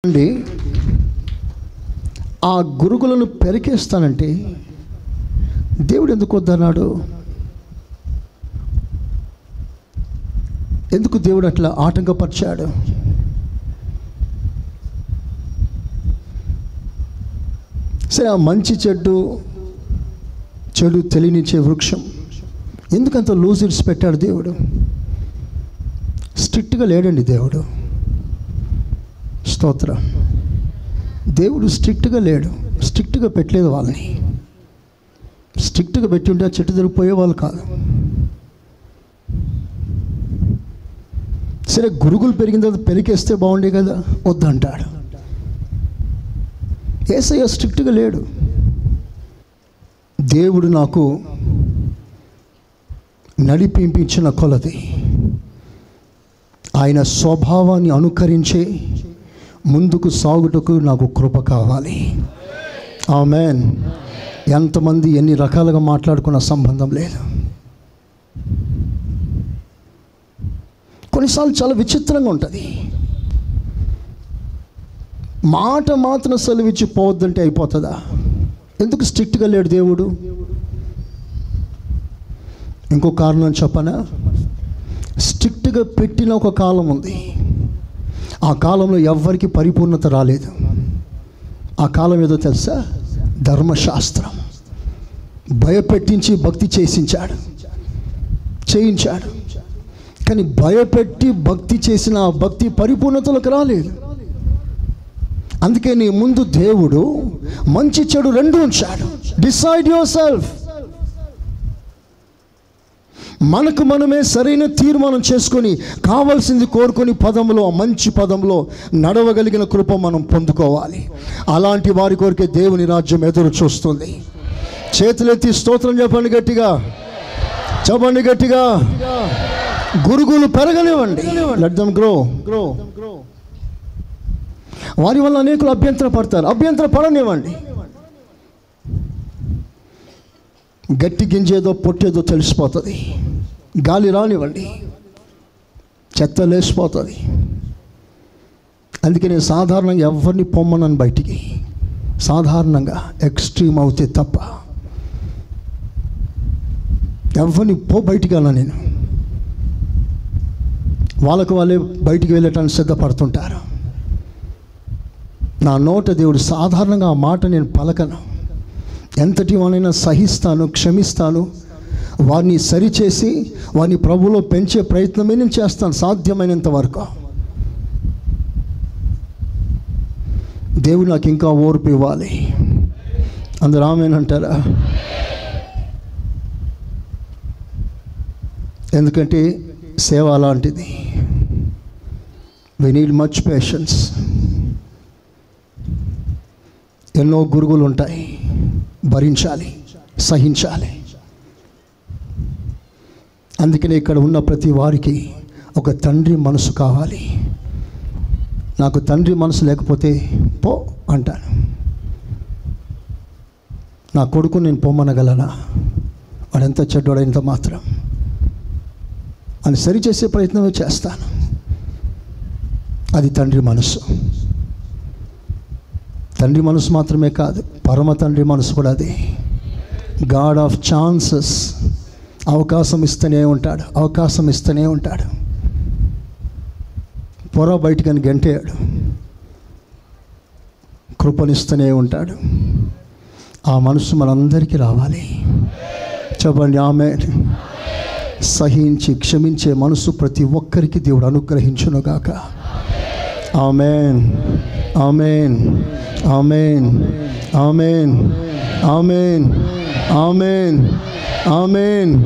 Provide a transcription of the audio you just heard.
అండి ఆ గురుగులను పెరికేస్తానంటే దేవుడు ఎందుకు వద్దన్నాడు? ఎందుకు దేవుడు అట్లా ఆటంకపరిచాడు? సరే, ఆ మంచి చెడు తెలియనిచ్చే వృక్షం ఎందుకంత లూజ్ ఇడ్స్ పెట్టాడు దేవుడు? స్ట్రిక్ట్గా లేడండి దేవుడు. స్తోత్రం. దేవుడు స్ట్రిక్ట్గా లేడు, స్ట్రిక్ట్గా పెట్టలేదు వాళ్ళని. స్ట్రిక్ట్గా పెట్టి ఉంటే ఆ చెట్టు దొరికిపోయే వాళ్ళు కాదు. సరే, గురుగులు పెరిగిన తర్వాత పెరికేస్తే బాగుండే కదా, వద్దంటాడు. యేసయ్య స్ట్రిక్ట్గా లేడు. దేవుడు నాకు నడిపించిన కొలది ఆయన స్వభావాన్ని అనుకరించే ముందుకు సాగుటకు నాకు కృప కావాలి. ఆమేన్. ఎంతమంది ఎన్ని రకాలుగా మాట్లాడుకున్న సంబంధం లేదు. కొన్నిసార్లు చాలా విచిత్రంగా ఉంటుంది. మాట మాత్రం సెలవిచ్చి పోవద్దంటే అయిపోతుందా? ఎందుకు స్ట్రిక్ట్గా లేడు దేవుడు? ఇంకో కారణం చెప్పనా? స్ట్రిక్ట్గా పెట్టిన ఒక కాలం ఉంది. ఆ కాలంలో ఎవ్వరికి పరిపూర్ణత రాలేదు. ఆ కాలం ఏదో తెలుసా? ధర్మశాస్త్రం. భయపెట్టించి భక్తి చేయించాడు. కానీ భయపెట్టి భక్తి చేసిన ఆ భక్తి పరిపూర్ణతలకు రాలేదు. అందుకే నీ ముందు దేవుడు మంచి చెడు రెండు ఉంచాడు. Decide your self. మనకు మనమే సరైన తీర్మానం చేసుకొని కావాల్సింది కోరుకొని పదంలో, మంచి పదంలో నడవగలిగిన కృప మనం పొందుకోవాలి. అలాంటి వారి కొరకే దేవుని రాజ్యం ఎదురు చూస్తుంది. చేతులెత్తి స్తోత్రం చెప్పండి గట్టిగా. గురుగులు పెరగనివ్వండి. Let them grow. వారి వల్ల అనేకులు అభ్యంతర పడనివ్వండి. గట్టి గింజేదో పొట్టేదో తెలిసిపోతుంది. గాలి రానివ్వండి, చెత్త లేసిపోతుంది. అందుకే నేను సాధారణంగా ఎవరిని పొమ్మనను బయటికి. సాధారణంగా ఎక్స్ట్రీమ్ అవుతే తప్ప ఎవరిని బయటికి అన్నా. నేను వాళ్ళే బయటికి వెళ్ళటానికి సిద్ధపడుతుంటారు. నా నోట దేవుడు సాధారణంగా ఆ మాట నేను పలకను. ఎంతటి వానైనా సహిస్తాను, క్షమిస్తాను. వారిని సరిచేసి వారిని ప్రభువులో పెంచే ప్రయత్నమే నేను చేస్తాను సాధ్యమైనంత వరకు. దేవుడు నాకు ఇంకా ఓర్పు ఇవ్వాలి. అందరూ ఆమేనంటారా? ఎందుకంటే సేవ అలాంటిది. We need much patience. ఎన్నో గురుగులు ఉంటాయి, భరించాలి, సహించాలి. అందుకనే ఇక్కడ ఉన్న ప్రతి వారికి ఒక తండ్రి మనసు కావాలి. నాకు తండ్రి మనసు లేకపోతే పో అంటాను. నా కొడుకు నేను పొమ్మనగలనా? వాడెంత చెడ్డోడైనంత మాత్రం అని సరిచేసే ప్రయత్నమే చేస్తాను. అది తండ్రి మనసు. తండ్రి మనసు మాత్రమే కాదు, పరమ తండ్రి మనసు కూడా అది. God of chances. అవకాశం ఇస్తూనే ఉంటాడు. పొర బయటికని గంటేయాడు, కృపనిస్తూనే ఉంటాడు. ఆ మనసు మనందరికీ రావాలి. చెప్పండి ఆమేన్. సహించి క్షమించే మనసు ప్రతి ఒక్కరికి దేవుడు అనుగ్రహించునుగాక. ఆమేన్, ఆమేన్, ఆమేన్, ఆమేన్, ఆమేన్, ఆమేన్, ఆమేన్.